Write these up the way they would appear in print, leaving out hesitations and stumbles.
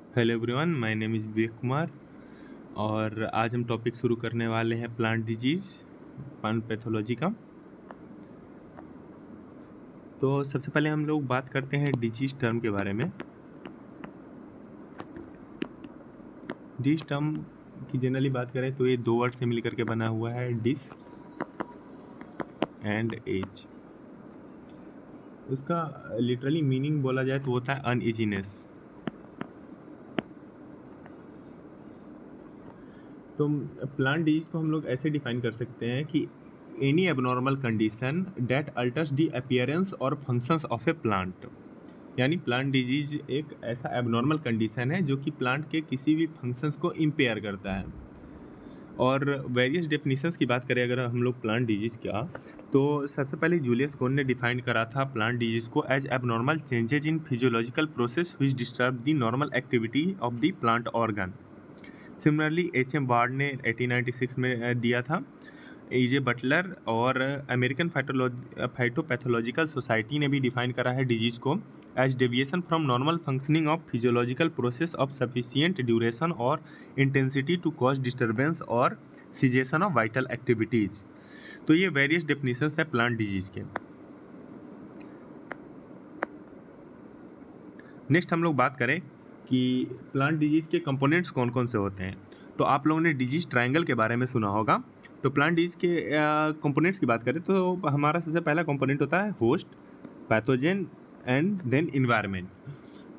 Hello everyone, my name is Vivek Kumar. और आज हम टॉपिक शुरू करने वाले हैं प्लांट डिजीज़, प्लांट पैथोलॉजी का। तो सबसे पहले हम लोग बात करते हैं डिजीज़ टर्म के बारे में। डिजीज़ टर्म की जनरली बात करें तो ये दो वर्ड से मिल करके बना हुआ है, डिस एंड एज। उसका लिटरली मीनिंग बोला जाए तो होता है अनइजीनेस। तो प्लांट डिजीज़ को हम लोग ऐसे डिफाइन कर सकते हैं कि any abnormal condition that altars the appearance और फंक्शंस ऑफ ए प्लांट। यानी प्लांट डिजीज एक ऐसा एबनॉर्मल कंडीशन है जो कि प्लांट के किसी भी फंक्शंस को इम्पेयर करता है। और वेरियस डेफिनेशंस की बात करें अगर हम लोग प्लांट डिजीज का, तो सबसे पहले जूलियस कोन ने डिफाइन करा था प्लांट डिजीज को as abnormal changes in physiological process which disturb the normal activity of the plant organ. Similarly H M. Bard ने 1896 में दिया था। ए.जे. बटलर और अमेरिकन फाइटोपैथोलॉजिकल सोसाइटी ने भी डिफाइन करा है डिजीज को as deviation from normal functioning of physiological process of sufficient duration और इंटेंसिटी टू कॉज डिस्टर्बेंस और सीजेशन ऑफ वाइटल एक्टिविटीज। तो ये वेरियस डेफिनेशंस है प्लांट डिजीज के। नेक्स्ट हम लोग बात करें कि प्लांट डिजीज के कंपोनेंट्स कौन कौन से होते हैं। तो आप लोगों ने डिजीज ट्रायंगल के बारे में सुना होगा। तो प्लांट डिजीज के कंपोनेंट्स की बात करें तो हमारा सबसे पहला कंपोनेंट होता है host, pathogen and then environment.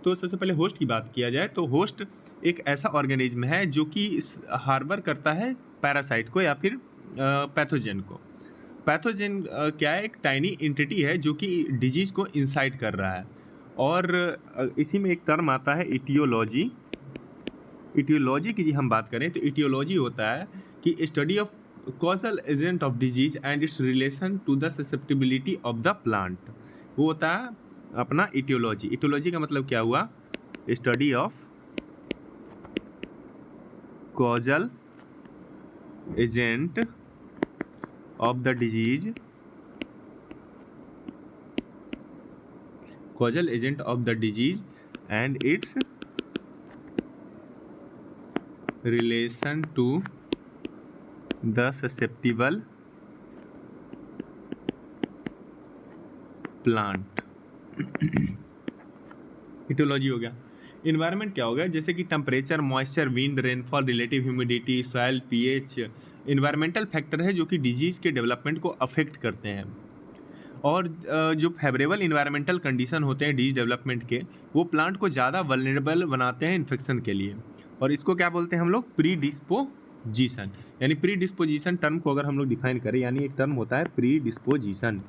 तो सबसे पहले होस्ट की बात किया जाए तो होस्ट एक ऐसा ऑर्गेनिज्म है जो कि हार्बर करता है पैरासाइट को या फिर पैथोजन को। पैथोजन क्या है, एक टाइनी एंटिटी है जो कि डिजीज को इंसाइट कर रहा है। और इसी में एक टर्म आता है इटियोलॉजी। इटियोलॉजी की हम बात करें तो इटियोलॉजी होता है कि study of causal agent of disease and its relation to the susceptibility of the plant. वो होता है अपना इटियोलॉजी। इटियोलॉजी का मतलब क्या हुआ, study of causal agent of the disease, causal agent of the disease and its relation to the susceptible plant। Aetiology हो गया। इन्वायरमेंट क्या हो गया, जैसे कि temperature, moisture, wind, rainfall, relative humidity, soil pH environmental factor है जो कि डिजीज के डेवलपमेंट को अफेक्ट करते हैं। और जो फेवरेबल इन्वायरमेंटल कंडीशन होते हैं डिजीज डेवलपमेंट के, वो प्लांट को ज़्यादा वल्नरेबल बनाते हैं इन्फेक्शन के लिए। और इसको क्या बोलते हैं हम लोग, प्री डिस्पोजिशन। यानी प्री डिस्पोजिशन टर्म को अगर हम लोग डिफाइन करें, यानी एक टर्म होता है प्री डिस्पोजिशन।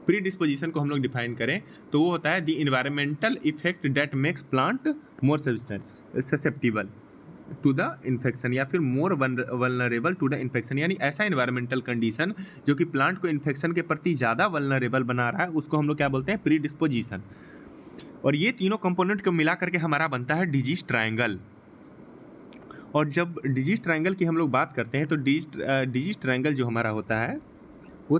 प्री डिस्पोजिशन को हम लोग डिफाइन करें तो वो होता है the environmental effect that makes plant more susceptible to the infection या फिर more vulnerable to the infection. यानी ऐसा इन्वायरमेंटल कंडीशन जो कि प्लांट को इन्फेक्शन के प्रति ज़्यादा वल्नरेबल बना रहा है, उसको हम लोग क्या बोलते हैं, प्री डिस्पोजिशन। और ये तीनों कंपोनेंट को मिला करके हमारा बनता है डिजीज ट्रायंगल। और जब डिजीज ट्रायंगल की हम लोग बात करते हैं तो डिजीज ट्रायंगल जो हमारा होता है वो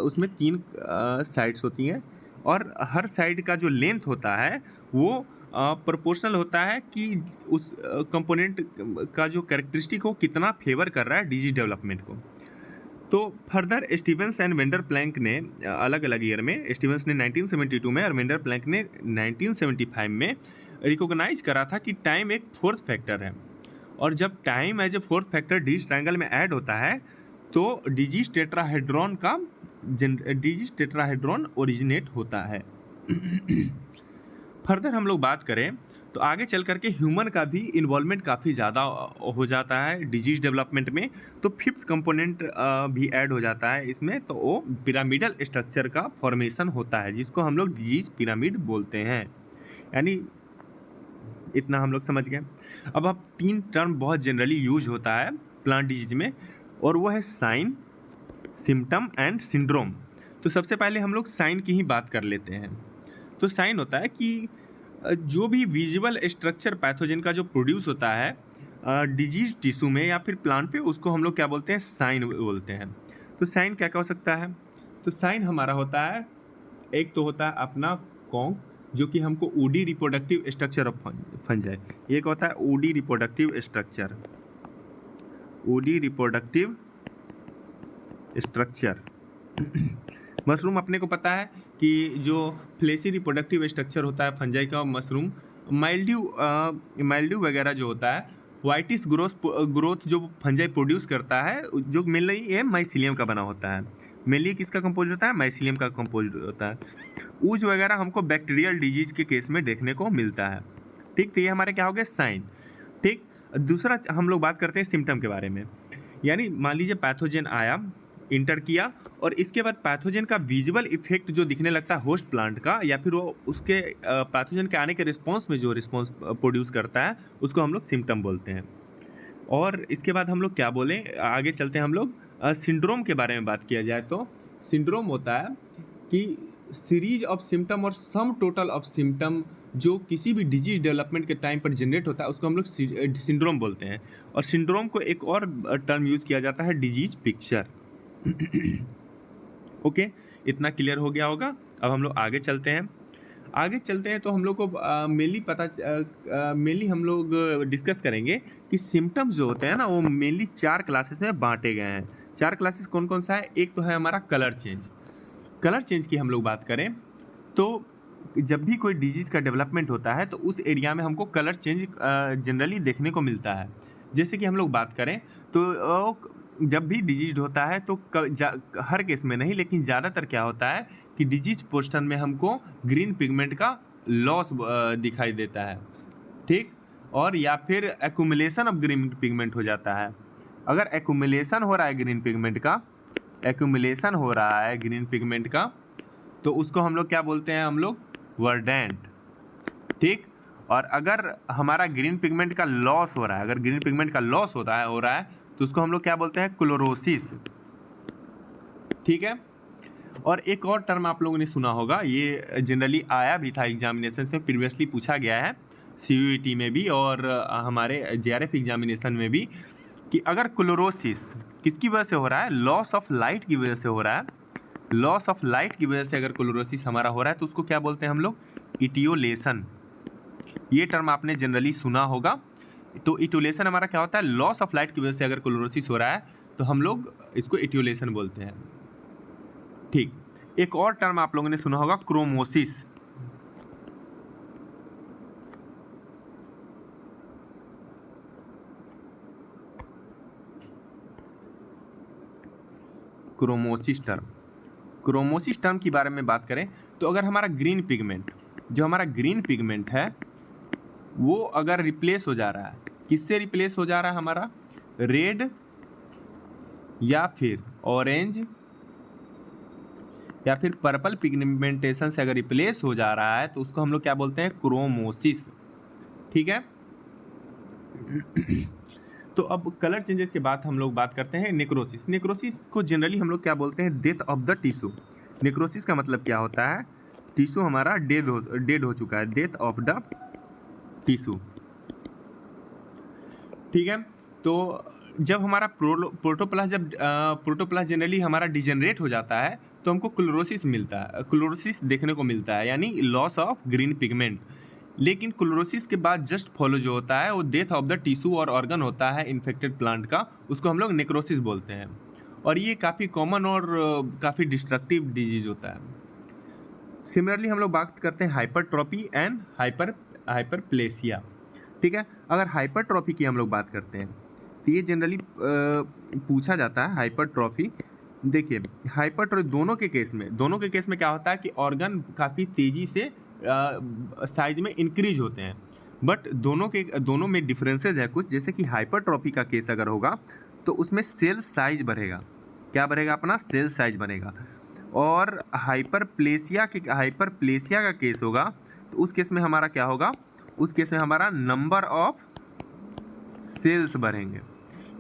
उसमें तीन साइड्स होती हैं। और हर साइड का जो लेंथ होता है वो प्रोपोर्शनल होता है कि उस कंपोनेंट का जो कैरेक्टरिस्टिक हो कितना फेवर कर रहा है डिजीज डेवलपमेंट को। तो further Stevens and Vander Plank ने अलग अलग ईयर में, स्टीवंस ने 1972 में और वेंडर प्लैंक ने 1975 में रिकॉग्नाइज करा था कि टाइम एक फोर्थ फैक्टर है। और जब time as a fourth factor disease triangle में ऐड होता है तो डिजीज टेट्राहेड्रॉन ओरिजिनेट होता है। फर्दर हम लोग बात करें तो आगे चल करके ह्यूमन का भी इन्वॉल्वमेंट काफ़ी ज़्यादा हो जाता है डिजीज डेवलपमेंट में। तो फिफ्थ कंपोनेंट भी ऐड हो जाता है इसमें, तो वो पिरामिडल स्ट्रक्चर का फॉर्मेशन होता है जिसको हम लोग डिजीज पिरामिड बोलते हैं। यानी इतना हम लोग समझ गए। अब तीन टर्म बहुत जनरली यूज होता है प्लांट डिजीज में, और वो है साइन, सिम्टम एंड सिंड्रोम। तो सबसे पहले हम लोग साइन की ही बात कर लेते हैं। तो साइन होता है कि जो भी विजुअल स्ट्रक्चर पैथोजन का जो प्रोड्यूस होता है डिजीज टिश्यू में या फिर प्लांट पे, उसको हम लोग क्या बोलते हैं, साइन बोलते हैं। तो साइन क्या क्या हो सकता है, तो साइन हमारा होता है, एक तो होता है अपना कॉन्ग, जो कि हमको woody reproductive structure of fungi, ये क्या होता है woody reproductive structure, woody reproductive structure. Mushroom अपने को पता है कि जो फ्लेसी रिप्रोडक्टिव स्ट्रक्चर होता है फंजाई का, मशरूम माइल्ड्यू वगैरह जो होता है, वाइटिस ग्रोथ जो फंजाई प्रोड्यूस करता है, जो मेनली ये माइसीलियम का बना होता है। मेनली किसका कंपोज होता है, माइसीलियम का कंपोज होता है। ऊज वगैरह हमको बैक्टीरियल डिजीज के केस में देखने को मिलता है। ठीक, तो ये हमारे क्या हो गए साइन। ठीक, दूसरा हम लोग बात करते हैं सिम्टम के बारे में। यानी मान लीजिए पैथोजन आया, इंटर किया, और इसके बाद पैथोजन का विजुअल इफेक्ट जो दिखने लगता है होस्ट प्लांट का, या फिर वो उसके पैथोजन के आने के रिस्पॉन्स में जो रिस्पॉन्स प्रोड्यूस करता है, उसको हम लोग सिम्टम बोलते हैं। और इसके बाद हम लोग क्या बोलें, आगे चलते हैं हम लोग सिंड्रोम के बारे में बात किया जाए तो सिंड्रोम होता है कि सीरीज ऑफ सिम्टम और सम टोटल ऑफ सिम्टम जो किसी भी डिजीज डेवलपमेंट के टाइम पर जनरेट होता है, उसको हम लोग सिंड्रोम बोलते हैं। और सिंड्रोम को एक और टर्म यूज़ किया जाता है डिजीज पिक्चर। ओके, इतना क्लियर हो गया होगा। अब हम लोग आगे चलते हैं तो हम लोग को मेनली हम लोग डिस्कस करेंगे कि सिम्टम्स जो होते हैं ना, वो मेनली 4 क्लासेस में बांटे गए हैं। 4 क्लासेस कौन कौन सा है, एक तो है हमारा कलर चेंज। कलर चेंज की हम लोग बात करें तो जब भी कोई डिजीज़ का डेवलपमेंट होता है तो उस एरिया में हमको कलर चेंज जनरली देखने को मिलता है। जैसे कि हम लोग बात करें तो जब भी डिजीज होता है तो हर केस में नहीं, लेकिन ज़्यादातर क्या होता है कि डिजीज पोर्शन में हमको ग्रीन पिगमेंट का लॉस दिखाई देता है। ठीक, और या फिर एक्यूमुलेशन ऑफ ग्रीन पिगमेंट हो जाता है। अगर एक्यूमुलेशन हो रहा है ग्रीन पिगमेंट का, तो उसको हम लोग क्या बोलते हैं, हम लोग वर्डेंट। ठीक, और अगर हमारा ग्रीन पिगमेंट का लॉस हो रहा है, अगर ग्रीन पिगमेंट का लॉस हो रहा है तो उसको हम लोग क्या बोलते हैं, क्लोरोसिस। ठीक है, और एक और टर्म आप लोगों ने सुना होगा, ये जनरली आया भी था एग्जामिनेशन से, प्रीवियसली पूछा गया है CUET में भी और हमारे JRF एग्जामिनेशन में भी, कि अगर क्लोरोसिस किसकी वजह से हो रहा है, लॉस ऑफ लाइट की वजह से हो रहा है, लॉस ऑफ लाइट की वजह से अगर क्लोरोसिस हमारा हो रहा है तो उसको क्या बोलते हैं हम लोग, इटियोलेशन। ये टर्म आपने जनरली सुना होगा। तो इटियोलेशन हमारा क्या होता है, लॉस ऑफ लाइट की वजह से अगर क्लोरोसिस हो रहा है तो हम लोग इसको इटियोलेशन बोलते हैं। ठीक, एक और टर्म आप लोगों ने सुना होगा, क्रोमोसिस। क्रोमोसिस टर्म की बारे में बात करें तो अगर हमारा ग्रीन पिगमेंट है वो अगर रिप्लेस हो जा रहा है, किससे रिप्लेस हो जा रहा है, हमारा रेड या फिर ऑरेंज या फिर पर्पल पिगमेंटेशन से अगर रिप्लेस हो जा रहा है तो उसको हम लोग क्या बोलते हैं, क्रोमोसिस। ठीक है। तो अब कलर चेंजेस के बाद हम लोग बात करते हैं नेक्रोसिस। नेक्रोसिस को जनरली हम लोग क्या बोलते हैं, death of the tissue. Necrosis का मतलब क्या होता है, टिश्यू हमारा डेड हो चुका है, डेथ ऑफ द टिश्यू। ठीक है, तो जब हमारा प्रोटोप्लास्ट जनरली हमारा डिजेनरेट हो जाता है तो हमको क्लोरोसिस देखने को मिलता है, यानी लॉस ऑफ ग्रीन पिगमेंट। लेकिन क्लोरोसिस के बाद जस्ट फॉलो जो होता है वो डेथ ऑफ द टिश्यू और ऑर्गन होता है इन्फेक्टेड प्लांट का, उसको हम लोग नेक्रोसिस बोलते हैं। और ये काफ़ी कॉमन और काफ़ी डिस्ट्रक्टिव डिजीज होता है। सिमिलरली हम लोग बात करते हैं हाइपरट्रॉपी एंड हाइपरप्लेसिया। ठीक है, अगर हाइपरट्रॉफी की हम लोग बात करते हैं तो ये जनरली पूछा जाता है हाइपरट्रॉफी। देखिए, हाइपरट्रॉफी दोनों के केस में क्या होता है कि ऑर्गन काफ़ी तेज़ी से साइज में इंक्रीज होते हैं, बट दोनों में डिफरेंसेस है कुछ। जैसे कि हाइपरट्रॉफी का केस अगर होगा तो उसमें सेल साइज बढ़ेगा, क्या बढ़ेगा, अपना सेल साइज बनेगा। और हाइपरप्लेसिया का केस होगा तो उस केस में हमारा क्या होगा, उस केस में हमारा नंबर ऑफ सेल्स बढ़ेंगे।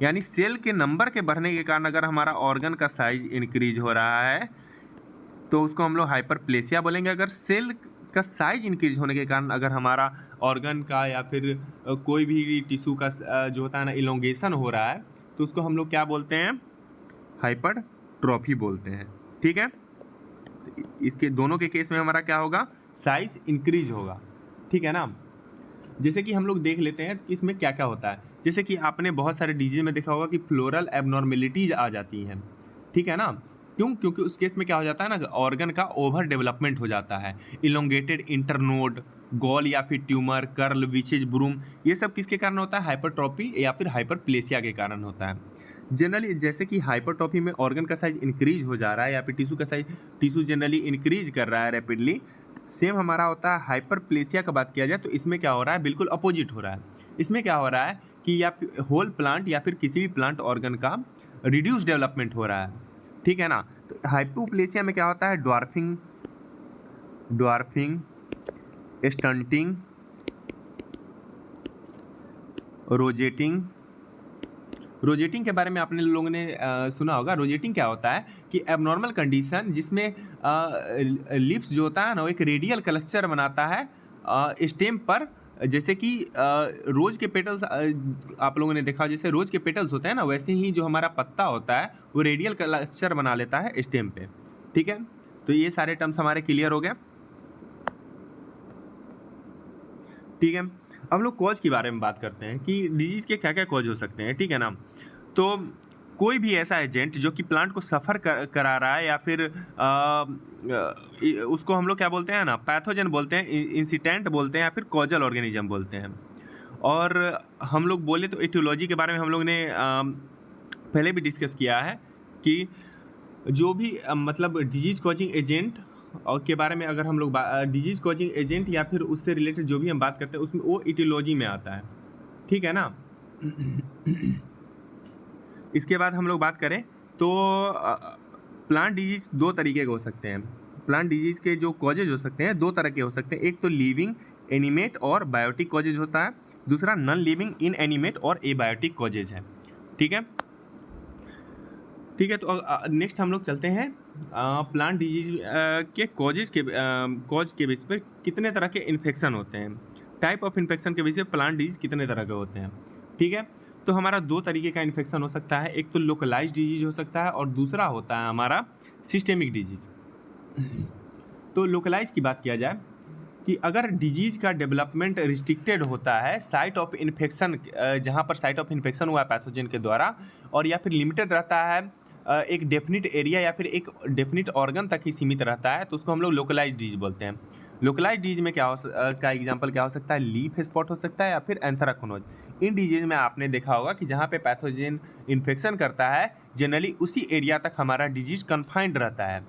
यानी सेल के नंबर के बढ़ने के कारण अगर हमारा ऑर्गन का साइज इंक्रीज हो रहा है तो उसको हम लोग हाइपरप्लेसिया बोलेंगे। अगर सेल का साइज इंक्रीज होने के कारण अगर हमारा ऑर्गन का या फिर कोई भी टिश्यू का जो होता है ना इलोंगेशन हो रहा है तो उसको हम लोग क्या बोलते हैं, हाइपरट्रॉफी बोलते हैं। ठीक है, इसके दोनों के केस में हमारा क्या होगा, साइज इंक्रीज होगा, ठीक है ना। जैसे कि हम लोग देख लेते हैं इसमें क्या क्या होता है। जैसे कि आपने बहुत सारे डिजीज में देखा होगा कि फ्लोरल एबनॉर्मेलिटीज आ जाती हैं, ठीक है ना। क्यों? क्योंकि उस केस में क्या हो जाता है ना, ऑर्गन का ओवर डेवलपमेंट हो जाता है। इलोंगेटेड इंटरनोड, गॉल या फिर ट्यूमर, कर्ल, विचेज, ब्रूम, ये सब किसके कारण होता है? हाइपरट्रॉफी या फिर हाइपरप्लेसिया के कारण होता है। जनरली जैसे कि हाइपरट्रॉफी में ऑर्गन का साइज इंक्रीज हो जा रहा है या फिर टिश्यू जनरली इंक्रीज कर रहा है रैपिडली। सेम हमारा होता है हाइपरप्लेसिया का बात किया जाए तो इसमें क्या हो रहा है? बिल्कुल अपोजिट हो रहा है। इसमें क्या हो रहा है कि या होल प्लांट या फिर किसी भी प्लांट ऑर्गन का रिड्यूस डेवलपमेंट हो रहा है, ठीक है ना। तो हाइपोप्लेसिया में क्या होता है? ड्वार्फिंग, स्टंटिंग, रोजेटिंग के बारे में आपने लोगों ने सुना होगा। रोजेटिंग क्या होता है कि एबनॉर्मल कंडीशन जिसमें लिप्स जो होता है ना वो एक रेडियल क्लस्टर बनाता है स्टेम पर। जैसे कि रोज के पेटल्स आप लोगों ने देखा, जैसे रोज के पेटल्स होते हैं ना, वैसे ही जो हमारा पत्ता होता है वो रेडियल क्लस्टर बना लेता है स्टेम पे, ठीक है। तो ये सारे टर्म्स हमारे क्लियर हो गए, ठीक है। अब लोग कॉज के बारे में बात करते हैं कि डिजीज के क्या क्या कॉज हो सकते हैं, ठीक है ना। तो कोई भी ऐसा एजेंट जो कि प्लांट को सफ़र करा रहा है या फिर उसको हम लोग क्या बोलते हैं ना, पैथोजन बोलते हैं, इंसिडेंट बोलते हैं या फिर कॉजल ऑर्गेनिज्म बोलते हैं। और हम लोग बोले तो एटियोलॉजी के बारे में हम लोग ने पहले भी डिस्कस किया है कि जो भी मतलब डिजीज कॉजिंग एजेंट और के बारे में अगर हम लोग डिजीज कॉजिंग एजेंट या फिर उससे रिलेटेड जो भी हम बात करते हैं उसमें वो एटियोलॉजी में आता है, ठीक है ना। इसके बाद हम लोग बात करें तो प्लांट डिजीज दो तरीके के हो सकते हैं। प्लांट डिजीज के जो कॉजेज हो सकते हैं दो तरह के हो सकते हैं। एक तो लिविंग एनिमेट और बायोटिक कॉजेज होता है, दूसरा नॉन लिविंग इनएनिमेट और एबायोटिक कॉजेज है, ठीक है। ठीक है, तो नेक्स्ट हम लोग चलते हैं प्लांट डिजीज के कॉज के बेस पे कितने तरह के इन्फेक्शन होते हैं, टाइप ऑफ इन्फेक्शन के बेस पे प्लांट डिजीज कितने तरह के होते हैं, ठीक है। तो हमारा दो तरीके का इन्फेक्शन हो सकता है, एक तो लोकलाइज डिजीज हो सकता है और दूसरा होता है हमारा सिस्टेमिक डिजीज। तो लोकलाइज की बात किया जाए कि अगर डिजीज का डेवलपमेंट रिस्ट्रिक्टेड होता है साइट ऑफ इन्फेक्शन, जहाँ पर साइट ऑफ इन्फेक्शन हुआ है पैथोजन के द्वारा, और या फिर लिमिटेड रहता है एक डेफिनिट एरिया या फिर एक डेफिनिट ऑर्गन तक ही सीमित रहता है, तो उसको हम लोग लोकलाइज डिजीज बोलते हैं। लोकलाइज डिजीज में क्या का एग्जांपल क्या हो सकता है? लीफ स्पॉट हो सकता है या फिर एंथ्राक्नोज। इन डिजीज में आपने देखा होगा कि जहाँ पे पैथोजन इन्फेक्शन करता है जनरली उसी एरिया तक हमारा डिजीज कन्फाइंड रहता है,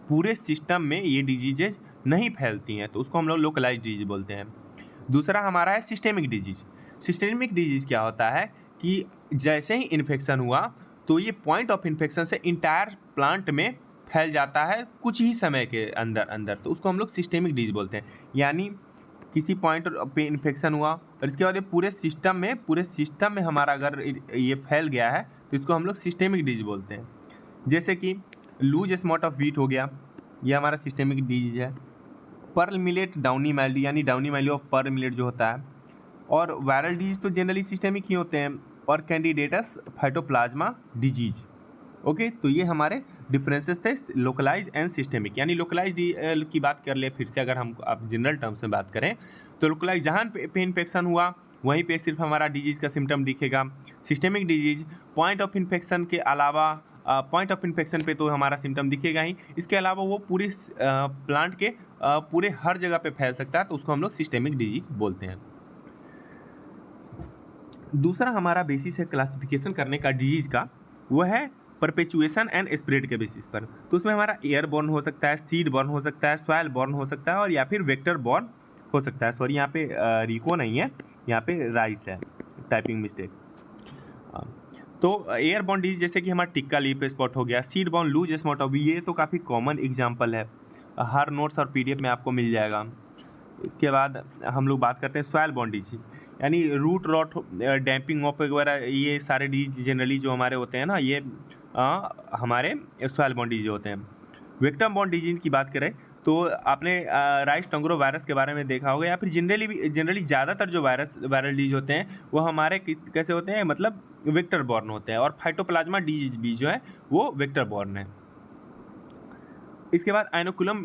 पूरे सिस्टम में ये डिजीजेज नहीं फैलती हैं, तो उसको हम लोग लोकलाइज डिजीज बोलते हैं। दूसरा हमारा है सिस्टेमिक डिजीज। सिस्टेमिक डिजीज क्या होता है कि जैसे ही इन्फेक्शन हुआ तो ये पॉइंट ऑफ इन्फेक्शन से इंटायर प्लांट में फैल जाता है कुछ ही समय के अंदर अंदर, तो उसको हम लोग सिस्टेमिक डिजीज बोलते हैं। यानी किसी पॉइंट पे इन्फेक्शन हुआ और इसके बाद ये पूरे सिस्टम में हमारा अगर ये फैल गया है तो इसको हम लोग सिस्टेमिक डिजीज बोलते हैं। जैसे कि लूज स्पॉट ऑफ व्हीट हो गया, ये हमारा सिस्टेमिक डिजीज है। पर्ल मिलेट डाउनी माइल्डी यानी डाउनी माइल्डी ऑफ पर्ल मिलेट जो होता है, और वायरल डिजीज तो जनरली सिस्टेमिक ही होते हैं, और कैंडिडेटस फाइटोप्लाज्मा डिजीज। ओके, तो ये हमारे डिफरेंसेस थे लोकलाइज एंड सिस्टेमिक। यानी लोकलाइज की बात कर ले फिर से, अगर हम आप जनरल टर्म्स में बात करें तो लोकलाइज जहाँ पे इन्फेक्शन हुआ वहीं पे सिर्फ हमारा डिजीज का सिम्टम दिखेगा। Systemic disease point of infection के अलावा पॉइंट ऑफ इन्फेक्शन पे तो हमारा सिम्टम दिखेगा ही, इसके अलावा वो पूरी प्लांट के पूरे हर जगह पे फैल सकता है, तो उसको हम लोग सिस्टेमिक डिजीज बोलते हैं। दूसरा हमारा बेसिस है क्लासिफिकेशन करने का डिजीज का, वो है परपेचुएशन एंड स्प्रेड के बेसिस पर। तो उसमें हमारा एयर बॉर्न हो सकता है, सीड बॉर्न हो सकता है, सॉइल बॉर्न हो सकता है, और या फिर वेक्टर बॉर्न हो सकता है। सॉरी, यहाँ पे रिको नहीं है, यहाँ पे राइस है, टाइपिंग मिस्टेक। तो एयर बॉर्न डिजीज जैसे कि हमारा टिक्का लीफ स्पॉट हो गया, seedborne loose spot of, ये तो काफ़ी कॉमन एग्जाम्पल है, हर नोट्स और PDF में आपको मिल जाएगा। इसके बाद हम लोग बात करते हैं सॉइल बॉर्न डिजीज, यानी रूट रॉट, डैम्पिंग ऑफ वगैरह, ये सारे डिजीज जनरली जो हमारे होते हैं ना, ये हमारे सॉइल बॉर्न डिजीज होते हैं। वेक्टर बॉर्न डिजीज की बात करें तो आपने राइस टंगरो वायरस के बारे में देखा होगा, या फिर जनरली ज़्यादातर जो वायरल डिजीज होते हैं वो हमारे कैसे होते हैं, मतलब वेक्टर बॉर्न होते हैं, और फाइटोप्लाज्मा डिजीज भी जो है वो वेक्टर बॉर्न है। इसके बाद आइनोकुलम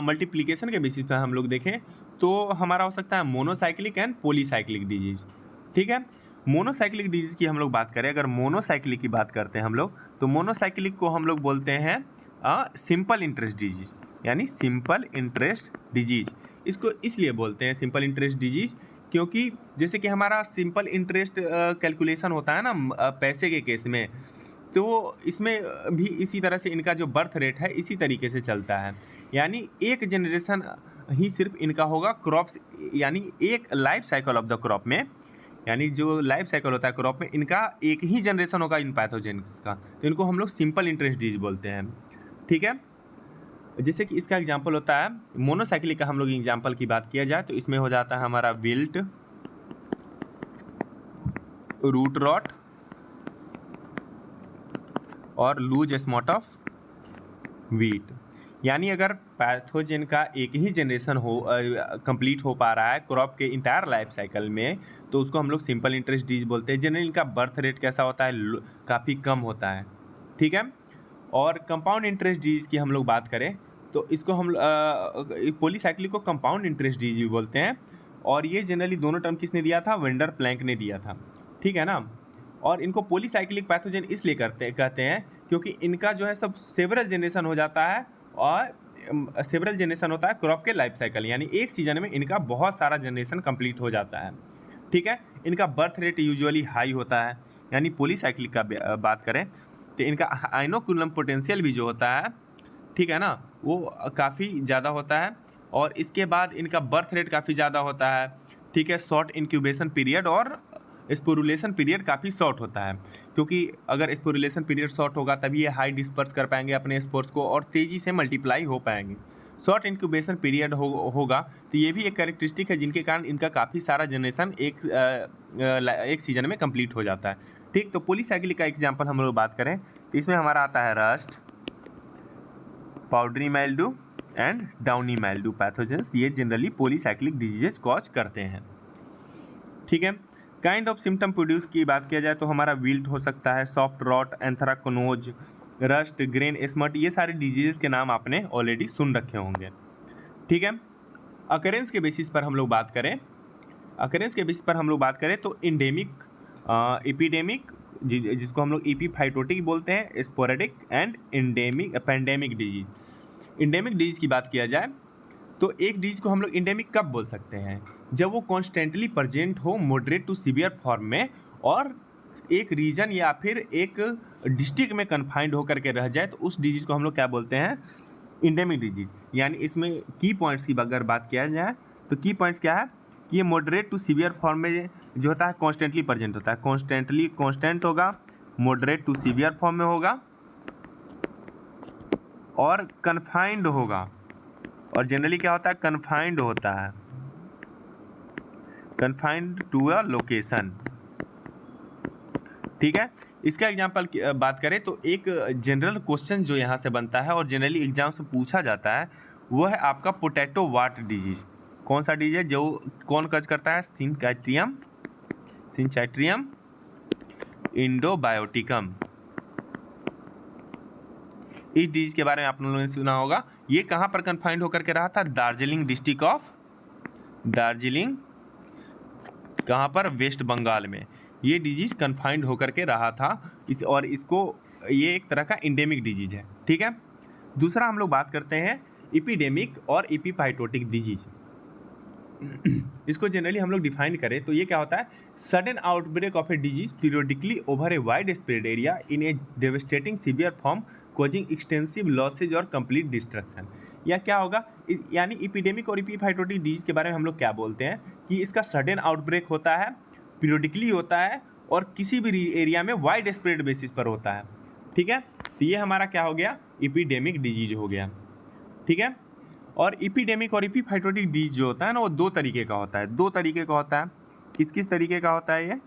मल्टीप्लिकेशन के बेसिस पर हम लोग देखें तो हमारा हो सकता है मोनोसाइक्लिक एंड पॉलीसाइक्लिक डिजीज। ठीक है, मोनोसाइक्लिक डिजीज की हम लोग बात करें, अगर मोनोसाइक्लिक की बात करते हैं हम लोग, तो मोनोसाइक्लिक को हम लोग बोलते हैं सिंपल इंटरेस्ट डिजीज, यानी सिंपल इंटरेस्ट डिजीज। इसको इसलिए बोलते हैं सिंपल इंटरेस्ट डिजीज क्योंकि जैसे कि हमारा सिंपल इंटरेस्ट कैलकुलेशन होता है ना पैसे के केस में, तो इसमें भी इसी तरह से इनका जो बर्थ रेट है इसी तरीके से चलता है, यानी एक जनरेशन ही सिर्फ इनका होगा क्रॉप्स, यानी एक life cycle of the crop में, यानी जो लाइफ साइकिल होता है क्रॉप में इनका एक ही जनरेशन होगा इन पैथोजेन्स का, तो इनको हम लोग सिंपल इंटरेस्ट डिजीज बोलते हैं। ठीक है, जैसे कि इसका एग्जांपल होता है मोनोसाइक्लिक का, हम लोग एग्जांपल की बात किया जाए तो इसमें हो जाता है हमारा विल्ट, रूट रॉट और लूज स्पॉट ऑफ वीट। यानी अगर पैथोजेन का एक ही जनरेशन हो कंप्लीट हो पा रहा है क्रॉप के इंटायर लाइफ साइकिल में, तो उसको हम लोग सिंपल इंटरेस्ट डिजीज बोलते हैं। जनरली इनका बर्थ रेट कैसा होता है, काफ़ी कम होता है। ठीक है, और कंपाउंड इंटरेस्ट डिजीज की हम लोग बात करें तो इसको हम पॉलीसाइक्लिक को कंपाउंड इंटरेस्ट डिजीज भी बोलते हैं, और ये जनरली दोनों टर्म किसने दिया था, वेंडर प्लैंक ने दिया था। ठीक है ना, और इनको पॉलीसाइक्लिक पैथोजेन इसलिए कहते हैं क्योंकि इनका जो है सब सेवरल जनरेशन हो जाता है, और सेवरल जनरेशन होता है क्रॉप के लाइफ साइकिल, यानी एक सीजन में इनका बहुत सारा जनरेशन कंप्लीट हो जाता है। ठीक है, इनका बर्थ रेट यूजुअली हाई होता है, यानी पॉलीसाइक्लिक का बात करें तो इनका आइनोकुलम पोटेंशियल भी जो होता है, ठीक है ना, वो काफ़ी ज़्यादा होता है, और इसके बाद इनका बर्थ रेट काफ़ी ज़्यादा होता है। ठीक है, शॉर्ट इंक्यूबेशन पीरियड और स्पोरुलेशन पीरियड काफ़ी शॉर्ट होता है, क्योंकि अगर स्पोरुलेशन पीरियड शॉर्ट होगा तभी ये हाई डिस्पर्स कर पाएंगे अपने स्पोर्स को और तेज़ी से मल्टीप्लाई हो पाएंगे। शॉर्ट इंक्यूबेशन पीरियड होगा तो ये भी एक कैरेक्टरिस्टिक है जिनके कारण इनका काफ़ी सारा जनरेशन एक सीजन में कंप्लीट हो जाता है। ठीक, तो पॉलीसाइक्लिक का एग्जांपल हम लोग बात करें तो इसमें हमारा आता है rust, powdery mildew and downy mildew pathogens, ये जनरली पॉलीसाइक्लिक डिजीजेस कॉज करते हैं। ठीक है, काइंड ऑफ सिम्टम प्रोड्यूस की बात किया जाए तो हमारा विल्ट हो सकता है, soft rot, anthracnose, rust, grain smut, ये सारे डिजीजेस के नाम आपने ऑलरेडी सुन रखे होंगे। ठीक है, अकरेंस के बेसिस पर हम लोग बात करें, अकरेंस के बेसिस पर हम लोग बात करें तो इंडेमिक, एपिडेमिक, जिसको हम लोग एपीफाइटोटिक बोलते हैं, sporadic and endemic, pandemic disease. Endemic disease की बात किया जाए तो एक डिजीज को हम लोग इंडेमिक कब बोल सकते हैं, जब वो कॉन्स्टेंटली प्रेजेंट हो मॉडरेट टू सीवियर फॉर्म में और एक रीजन या फिर एक डिस्ट्रिक्ट में कन्फाइंड होकर के रह जाए, तो उस डिजीज को हम लोग क्या बोलते हैं, इंडेमिक डिजीज। यानी इसमें की पॉइंट्स की अगर बात किया जाए तो की पॉइंट्स क्या है कि ये मॉडरेट टू सीवियर फॉर्म में जो होता है कॉन्स्टेंटली प्रेजेंट होता है, कॉन्स्टेंट होगा, मॉडरेट टू सीवियर फॉर्म में होगा और कन्फाइंड होगा, और जनरली क्या होता है, कन्फाइंड होता है, कन्फाइंड टू अ लोकेशन। ठीक है, इसका एग्जांपल की बात करें तो एक जनरल क्वेश्चन जो यहाँ से बनता है और जनरली एग्जाम से पूछा जाता है वो है आपका पोटैटो वाट डिजीज। कौन सा डिजीज है, जो कौन कज करता है, सिंचाइट्रियम इंडोबायोटिकम। इस डिजीज के बारे में आप लोगों ने सुना होगा। ये कहाँ पर कन्फाइंड होकर के रहा था, दार्जिलिंग डिस्ट्रिक्ट ऑफ, दार्जिलिंग कहाँ पर, वेस्ट बंगाल में ये डिजीज कन्फाइंड होकर के रहा था और इसको ये एक तरह का इंडेमिक डिजीज है। ठीक है, दूसरा हम लोग बात करते हैं एपिडेमिक और एपीफाइटोटिक डिजीज। इसको जनरली हम लोग डिफाइन करें तो ये क्या होता है, sudden outbreak of a disease periodically over a wide spread area in A devastating severe form causing extensive losses और कंप्लीट डिस्ट्रक्शन। या क्या होगा, यानी एपिडेमिक और एपीफाइटोटिक डिजीज के बारे में हम लोग क्या बोलते हैं कि इसका सडन आउटब्रेक होता है, पीरियडिकली होता है और किसी भी एरिया में वाइड स्प्रेड बेसिस पर होता है। ठीक है, तो ये हमारा क्या हो गया, एपिडेमिक डिजीज हो गया। ठीक है, और एपिडेमिक और एपीफाइटोटिक डिजीज जो होता है ना वो दो तरीके का होता है, दो तरीके का होता है। किस किस तरीके का होता है ये,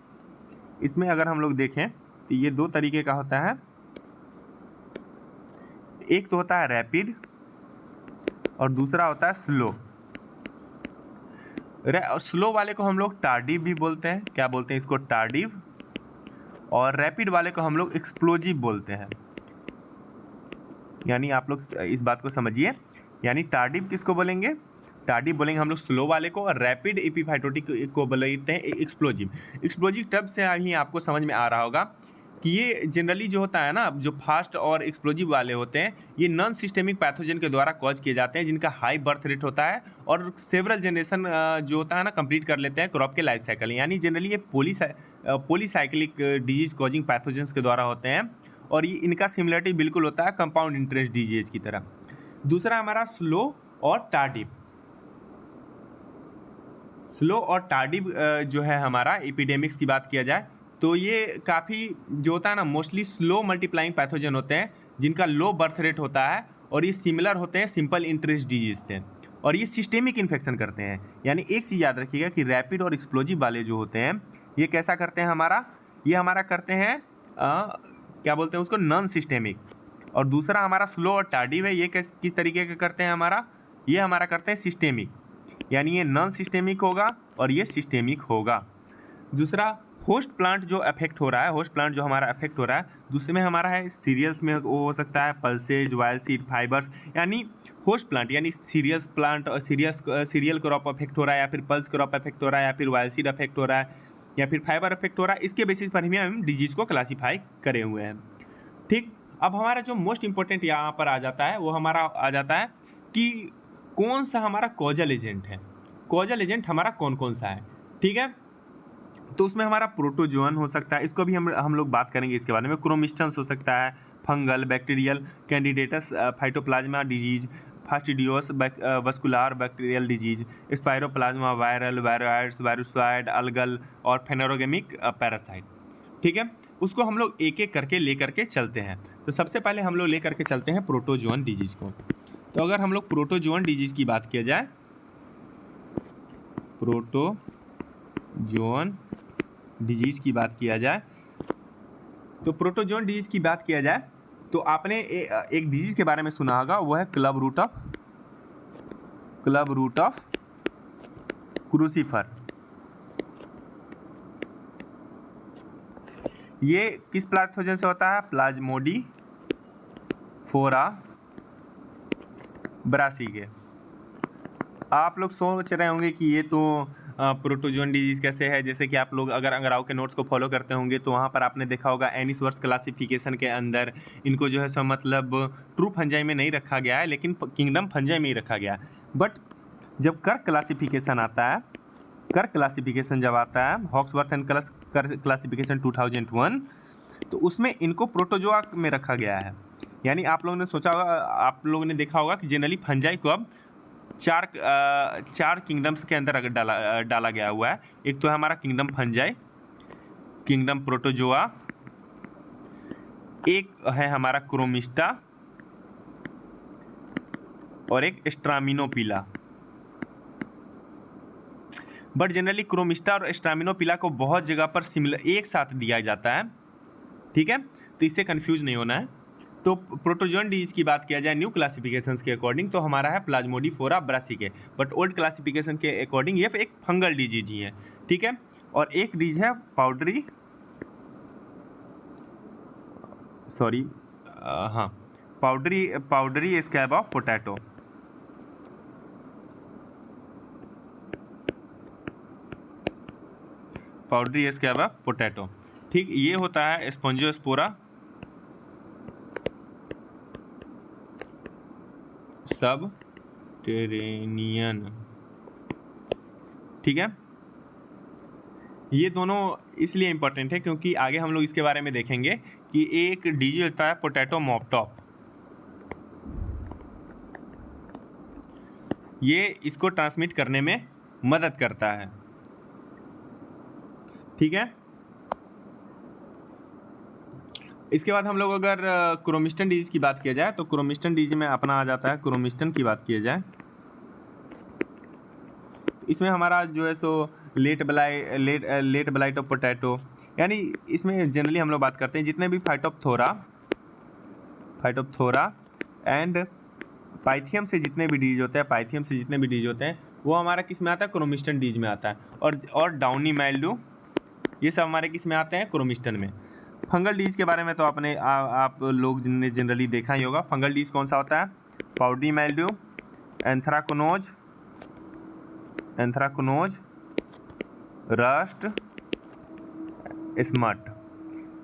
इसमें अगर हम लोग देखें तो ये दो तरीके का होता है। एक तो होता है रैपिड और दूसरा होता है स्लो। स्लो वाले को हम लोग टार्डिव भी बोलते हैं, क्या बोलते हैं इसको, टार्डिव, और रैपिड वाले को हम लोग एक्सप्लोजिव बोलते हैं। यानी आप लोग इस बात को समझिए, यानी टार्डिव किसको बोलेंगे, टार्डिव बोलेंगे हम लोग स्लो वाले को, और रैपिड एपिफाइटोटिक को बोलते हैं एक्सप्लोजिव। एक्सप्लोजिव टर्म से ही आपको समझ में आ रहा होगा कि ये जनरली जो होता है ना, जो फास्ट और एक्सप्लोजिव वाले होते हैं, ये नॉन सिस्टेमिक पैथोजन के द्वारा कॉज किए जाते हैं, जिनका हाई बर्थ रेट होता है और सेवरल जनरेशन जो होता है ना कंप्लीट कर लेते हैं क्रॉप के लाइफ साइकिल। यानी जनरली ये पॉलीसाइक्लिक डिजीज कॉजिंग पैथोजेंस के द्वारा होते हैं, और ये इनका सिमिलरिटी बिल्कुल होता है कंपाउंड इंटरेस्ट डिजीज की तरह। दूसरा हमारा स्लो और टार्डिव। स्लो और टार्डिव जो है हमारा एपिडेमिक्स की बात किया जाए तो ये काफ़ी जो होता है ना मोस्टली स्लो मल्टीप्लाइंग पैथोजन होते हैं, जिनका लो बर्थ रेट होता है, और ये सिमिलर होते हैं सिंपल इंटरेस्ट डिजीज से, और ये सिस्टेमिक इन्फेक्शन करते हैं। यानी एक चीज़ याद रखिएगा कि रैपिड और एक्सप्लोजिव वाले जो होते हैं ये कैसा करते हैं ये हमारा करते हैं क्या बोलते हैं उसको, नॉन सिस्टेमिक। और दूसरा हमारा स्लो और टार्डिव है, ये किस तरीके का करते हैं ये हमारा करते हैं सिस्टेमिक, यानी ये नॉन सिस्टेमिक होगा और ये सिस्टेमिक होगा। दूसरा होस्ट प्लांट जो अफेक्ट हो रहा है, होस्ट प्लांट जो हमारा अफेक्ट हो रहा है, दूसरे में हमारा है सीरियल्स में वो हो सकता है पल्सेज, वायल सीड, फाइबर्स। यानी होस्ट प्लांट यानी सीरियस प्लांट और सीरियल क्रॉप अफेक्ट हो रहा है, या फिर पल्स क्रॉप अफेक्ट हो रहा है, या फिर वायल सीड अफेक्ट हो रहा है, या फिर फाइबर अफेक्ट हो रहा है, इसके बेसिस पर ही हम डिजीज़ को क्लासीफाई करे हुए हैं। ठीक, अब हमारा जो मोस्ट इंपॉर्टेंट यहाँ पर आ जाता है वो हमारा आ जाता है कि कौन सा हमारा कॉजल एजेंट है, कॉजल एजेंट हमारा कौन कौन सा है। ठीक है, तो उसमें हमारा प्रोटोजोअन हो सकता है, इसको भी हम लोग बात करेंगे इसके बारे में। क्रोमिस्टेंस हो सकता है, fungal, bacterial, candidatus phytoplasma disease, fastidious vascular bacterial disease, spiroplasma viral, viroids, virusoid, algal और फेनोरोगेमिक पैरासाइट। ठीक है, उसको हम लोग एक एक करके ले करके चलते हैं। तो सबसे पहले हम लोग ले करके चलते हैं प्रोटोजोअन डिजीज को। तो अगर हम लोग प्रोटोजोअन डिजीज की बात किया जाए, प्रोटोजोअन डिजीज की बात किया जाए तो प्रोटोजोअन डिजीज की बात किया जाए तो आपने एक डिजीज के बारे में सुना होगा, वो है क्लब रूट ऑफ क्रूसीफर। ये किस पैथोजन से होता है, प्लाज्मोडिफोरा ब्रासिके। आप लोग सोच रहे होंगे कि ये तो प्रोटोजोअन डिजीज कैसे है, जैसे कि आप लोग अगर अंगराव के नोट्स को फॉलो करते होंगे तो वहाँ पर आपने देखा होगा एनिसवर्स क्लासिफिकेशन के अंदर इनको जो है सो मतलब ट्रू फंजाई में नहीं रखा गया है, लेकिन किंगडम फंजाई में ही रखा गया है। बट जब कर्क क्लासिफिकेशन आता है, कर्क क्लासिफिकेशन जब आता है, हॉक्सवर्थ एंड कर्क क्लासिफिकेशन 2001, तो उसमें इनको प्रोटोजोआ में रखा गया है। यानी आप लोगों ने सोचा होगा, आप लोगों ने देखा होगा कि जनरली फंजाई को अब चार किंगडम्स के अंदर अगर डाला गया हुआ है। एक तो है हमारा किंगडम फंजाई, किंगडम प्रोटोजोआ, एक है हमारा क्रोमिस्टा, और एक स्ट्रामिनोपिला। बट जनरली क्रोमिस्टा और स्ट्रामिनोपिला को बहुत जगह पर सिमिलर एक साथ दिया जाता है। ठीक है, तो इससे कंफ्यूज नहीं होना है। तो प्रोटोजोअन डिजीज की बात किया जाए न्यू क्लासिफिकेशंस के अकॉर्डिंग तो हमारा है प्लाज्मोडिफोरा ब्रासिके, बट ओल्ड क्लासिफिकेशन के अकॉर्डिंग ये एक फंगल डिजीज ही है। ठीक है, और एक डिजीज है powdery scab of potato. Powdery scab of potato. ठीक, ये होता है स्पॉन्जियोस्पोरा सबटेरेनियन। ठीक है, ये दोनों इसलिए इंपॉर्टेंट है क्योंकि आगे हम लोग इसके बारे में देखेंगे कि एक डिजीज होता है पोटैटो मॉप टॉप, ये इसको ट्रांसमिट करने में मदद करता है। ठीक है, इसके बाद हम लोग अगर क्रोमिस्टन डिजीज की बात किया जाए तो क्रोमिस्टन डिजीज में अपना आ जाता है, क्रोमिस्टन की बात किया जाए तो इसमें हमारा जो है so let blight of potato, यानी इसमें जनरली हम लोग बात करते हैं जितने भी फाइटोप्थोरा एंड पाइथियम से जितने भी डिजीज होते हैं, वो हमारा किस में आता है, क्रोमिस्टन डिजीज में आता है। और डाउनी माइल्डू ये सब हमारे किस में आते हैं, क्रोमिस्टन में। फंगल डिजीज के बारे में तो आप लोग ने जनरली देखा ही होगा। फंगल डिजीज कौन सा होता है? Powdery mildew, anthracnose, rust, smut.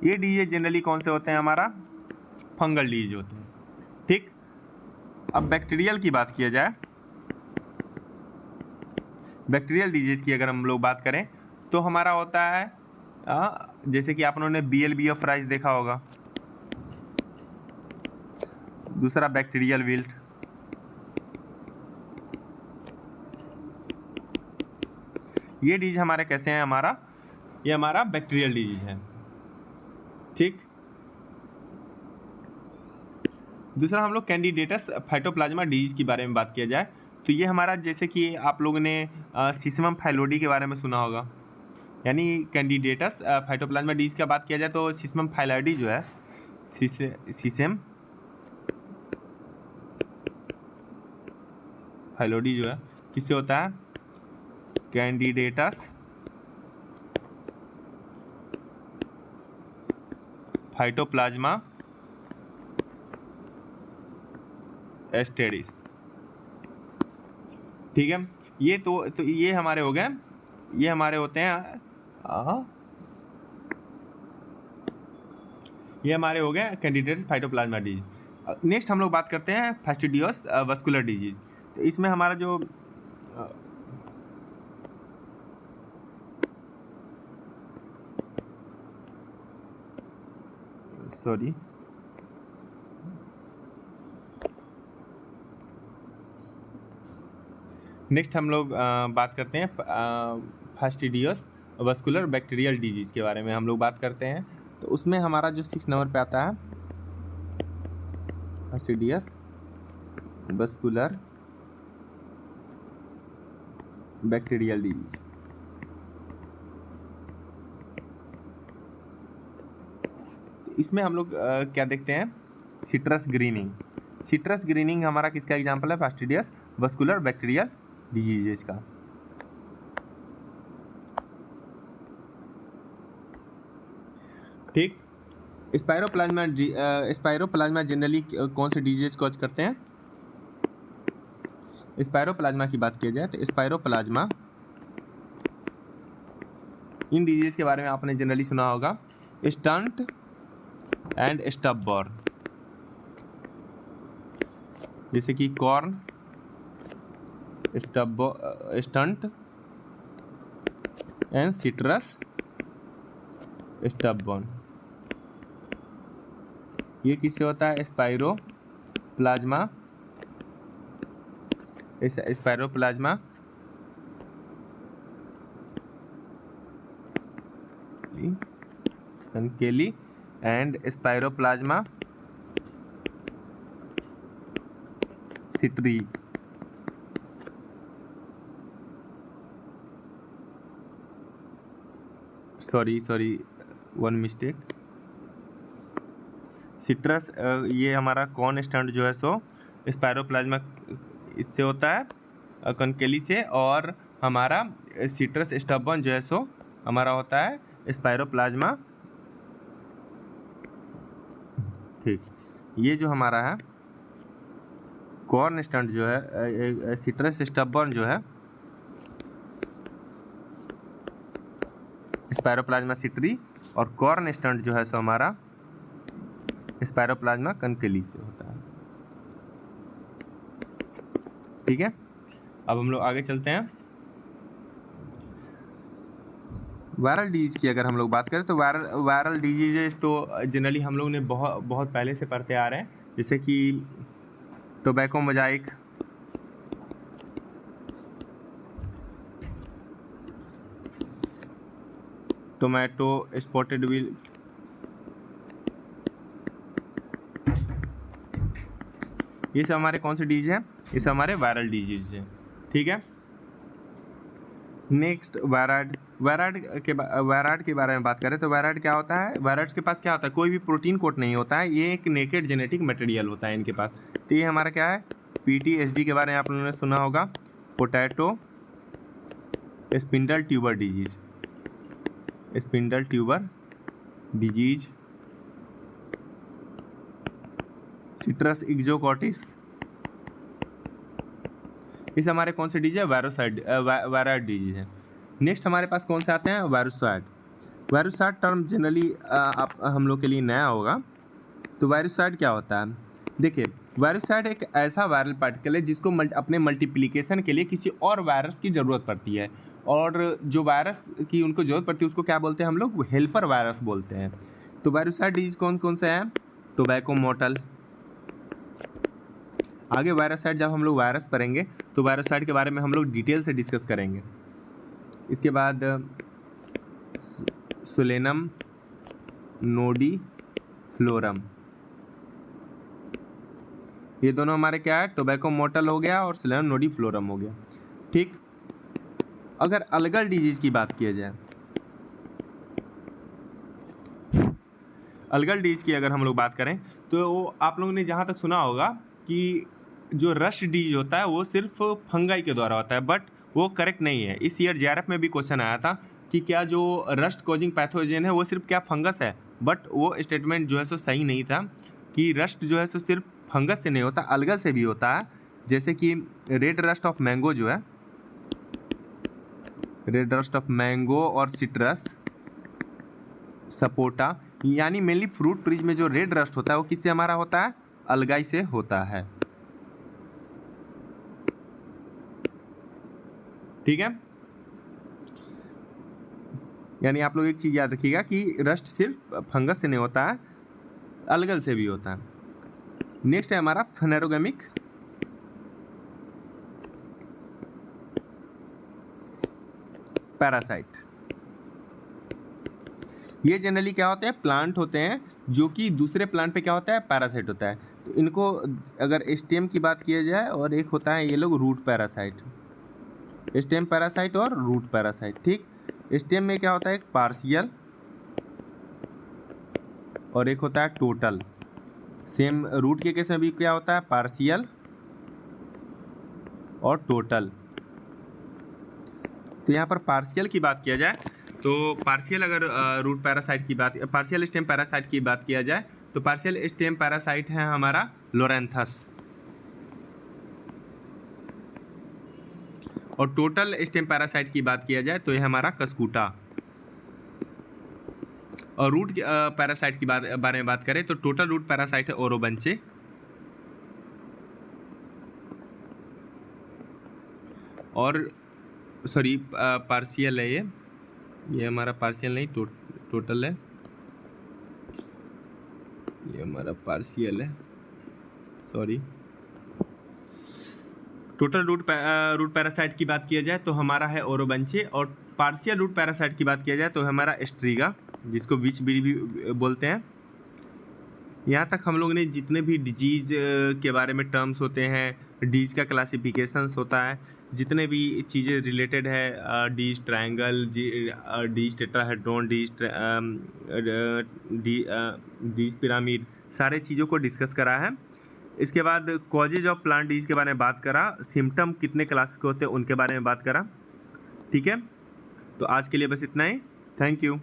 ये डिजीज जनरली कौन से होते हैं? हमारा फंगल डिजीज होते हैं। ठीक, अब बैक्टीरियल की बात किया जाए, बैक्टीरियल डिजीज की अगर हम लोग बात करें तो हमारा होता है जैसे कि आप लोगों ने BLBF राइस देखा होगा, दूसरा बैक्टीरियल विल्ट, ये डिजीज हमारे कैसे हैं? ये हमारा बैक्टीरियल डिजीज है। ठीक, दूसरा हम लोग कैंडिडेटस फाइटोप्लाज्मा डिजीज के बारे में बात किया जाए तो ये हमारा, जैसे कि आप लोगों ने सिसमम फाइलोडी के बारे में सुना होगा, यानी कैंडिडेटस फाइटोप्लाज्मा डिजीज का बात किया जाए तो सिसमम फाइलोडी जो है, सिसम फाइलोडी जो है किससे होता है? Candidatus phytoplasma asteris. ठीक है, ये तो ये हमारे हो गए, ये हमारे होते हैं ये हमारे हो गए कैंडिडेट्स फाइटोप्लाज्मा डिजीज। नेक्स्ट हम लोग बात करते हैं फास्टिडियोस वस्कुलर डिजीज। तो इसमें हमारा जो नेक्स्ट हम लोग बात करते हैं फास्टिडियोस वस्कुलर बैक्टीरियल डिजीज के बारे में हम लोग बात करते हैं। तो उसमें हमारा जो 6 नंबर पे आता है फास्टिडियस वस्कुलर बैक्टीरियल डिजीज। इसमें हम लोग क्या देखते हैं? Citrus grinning. सिट्रस ग्रीनिंग हमारा किसका एग्जाम्पल है? फास्टिडियस वस्कुलर बैक्टीरियल डिजीजेस का। ठीक, स्पाइरोप्लाज्मा जनरली कौन से डिजीज कॉज करते हैं? स्पाइरोप्लाज्मा की बात किया जाए तो स्पाइरोप्लाज्मा, इन डिजीज के बारे में आपने जनरली सुना होगा, स्टंट एंड स्टबबॉर्न, जैसे कि corn, stunt and citrus stubborn. ये किससे होता है? Spiroplasma kunkelii and spiroplasma citri. Sorry one mistake. Citrus ये हमारा कॉर्न स्टंट जो है सो स्पाइरोप्लाज्मा इससे होता है कंकेली से, और हमारा सिट्रस स्टबबॉर्न जो है सो हमारा होता है स्पाइरोप्लाज्मा। ठीक, ये जो हमारा है कॉर्न स्टंट जो है, सिट्रस स्टबबॉर्न जो है स्पाइरोप्लाज्मा सिट्री, और कॉर्न स्टंट जो है सो हमारा स्पाइरोप्लाज्मा कंकेली से होता है। ठीक है, अब हम लोग आगे चलते हैं। वायरल डिजीज की अगर हम लोग बात करें तो वायरल डिजीजेस तो जनरली हम लोग ने बहुत पहले से पढ़ते आ रहे हैं, जैसे कि tobacco Mosaic, tomato spotted wilt, ये सब हमारे कौन से डिजीज हैं? ये सब हमारे वायरल डिजीज हैं। ठीक है, नेक्स्ट वायराइड के बारे में बात करें तो वायराइड क्या होता है? वायराइड्स के पास क्या होता है? कोई भी प्रोटीन कोट नहीं होता है, ये एक नेकेड जेनेटिक मटेरियल होता है इनके पास। तो ये हमारा क्या है? PTSD के बारे में आप लोगों ने सुना होगा, potato spindle tuber disease, citrus exocortis, इस हमारे कौन से डिजीज है, वायरॉइड डिजीज है। नेक्स्ट हमारे पास कौन से आते हैं, वायरोसॉइड। वायरोसॉइड टर्म जनरली आप हम लोग के लिए नया होगा। तो वायरोसॉइड क्या होता है, देखिए वायरोसॉइड एक ऐसा वायरल पार्टिकल है जिसको अपने मल्टीप्लिकेशन के लिए किसी और वायरस की ज़रूरत पड़ती है, और जो वायरस की उनको ज़रूरत पड़ती है उसको क्या बोलते हैं हम लोग, हेल्पर वायरस बोलते हैं। तो वायरोसॉइड डिजीज कौन कौन से हैं, टोबैको मोटल। आगे वायरोसॉइड जब हम लोग वायरस पढ़ेंगे तो वायरोसॉइड के बारे में हम लोग डिटेल से डिस्कस करेंगे। इसके बाद सोलेनम नोडी फ्लोरम, ये दोनों हमारे क्या है, टोबैको मोटल हो गया और सोलेनम नोडी फ्लोरम हो गया। ठीक, अगर अलगल डिजीज की बात किया जाए, अलगल डिजीज की अगर हम लोग बात करें तो आप लोगों ने जहाँ तक सुना होगा कि जो रस्ट डिजीज होता है वो सिर्फ फंगाई के द्वारा होता है, बट वो करेक्ट नहीं है। इस ईयर जेआरएफ में भी क्वेश्चन आया था कि क्या जो रस्ट कॉजिंग पैथोजन है वो सिर्फ क्या फंगस है, बट वो स्टेटमेंट जो है सो सही नहीं था कि रस्ट जो है सो सिर्फ फंगस से नहीं होता, अलगल से भी होता है। जैसे कि रेड रस्ट ऑफ मैंगो जो है, रेड रस्ट ऑफ मैंगो और सिट्रस सपोटा, यानी मेनली फ्रूट ट्रीज में जो रेड रस्ट होता है वो किससे हमारा होता है, अलगाई से होता है। ठीक है, यानी आप लोग एक चीज़ याद रखिएगा कि रस्ट सिर्फ फंगस से नहीं होता है, अलगल से भी होता है। नेक्स्ट है हमारा फेनेरोगेमिक पैरासाइट। ये जनरली क्या होते हैं, प्लांट होते हैं जो कि दूसरे प्लांट पे क्या होता है, पैरासाइट होता है। तो इनको अगर स्टेम की बात किया जाए, और एक होता है ये लोग रूट पैरासाइट, स्टेम पैरासाइट और रूट पैरासाइट। ठीक, स्टेम में क्या होता है, एक पार्शियल और एक होता है टोटल। सेम रूट के केस में भी क्या होता है, पार्शियल और टोटल। तो यहाँ पर पार्शियल की बात किया जाए तो पार्शियल, अगर रूट पैरासाइट की बात, पार्शियल स्टेम पैरासाइट की बात किया जाए तो पार्शियल स्टेम पैरासाइट है हमारा लोरेंथस, और टोटल स्टेम पैरासाइट की बात किया जाए तो ये हमारा कस्कूटा। और रूट पैरासाइट की बारे में बात करें तो टोटल रूट पैरासाइट है ओरोबंचे, और सॉरी पार्शियल है ये हमारा पार्शियल नहीं, टोटल है, ये हमारा पार्शियल है, सॉरी। टोटल रूट पैरासाइट की बात किया जाए तो हमारा है ओरोबंचे, और पार्शियल रूट पैरासाइट की बात किया जाए तो हमारा एस्ट्रीगा, जिसको विच बीड़ी भी बोलते हैं। यहाँ तक हम लोग ने जितने भी डिजीज के बारे में टर्म्स होते हैं, डिजीज का क्लासिफिकेशंस होता है, जितने भी चीज़ें रिलेटेड है, डीज ट्रायंगल, डीज टेट्राहेड्रॉन, डीज पिरामिड, सारे चीज़ों को डिस्कस करा है। इसके बाद कॉजेज ऑफ प्लांट डिजीज के बारे में बात करा, सिम्टम कितने क्लास के होते हैं उनके बारे में बात करा। ठीक है, तो आज के लिए बस इतना ही। Thank you.